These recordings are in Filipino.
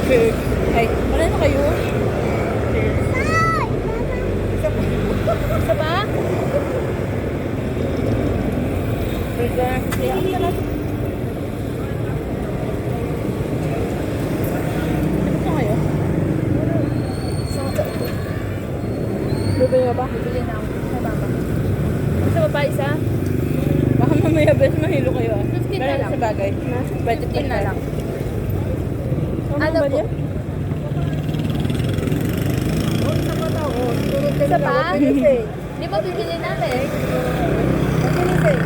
Ay, wala na kayo? Isa pa? Burger. Kaya ang sarap. Ano ka kayo? Bibili ka ba? Bibili na ako. Sa baba. Sa baba isa? Baka mamaya best mahilo kayo ah. 15 na Pero lang. sa bagay. 15 na lang. Ano Ano ba po? yan? Isa pa? Di ba bibili natin? Thank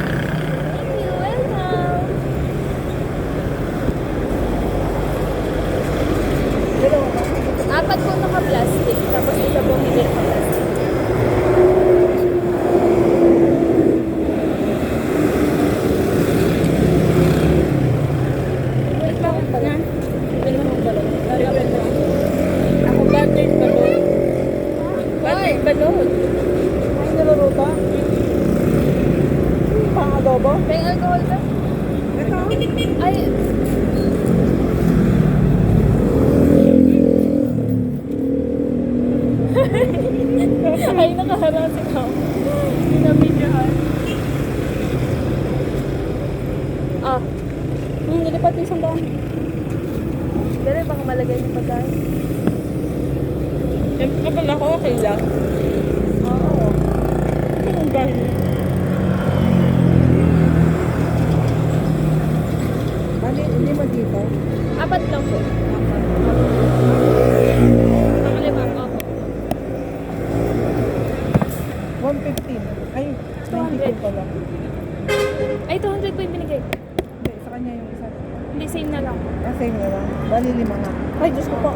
you, welcome. Apat po naka-plastic, tapos isa po hindi naka-plastic. Wait lang pa na. Bibili mo ng balon. Ako buttered balon. Buttered balon. Ay, niluluto? Pang adobo? May alcohol ba? Ito. Ay, ay nakaharap ikaw. Pinabidyohan. Ah, Nilipat yung isang daan. dali baka malagay yung pagkain. Yung kapag ako, okay lang. Oo. Yung dahil. Hindi mo dito? Apat lang po. Nakalimang ako. 115. Ay, 92 pala. Ay, 200 po yung binigay. Hindi, sa kanya yung isa. Hindi, same na lang. Same na lang. Bali 5 nga. Ay, Diyos ko po.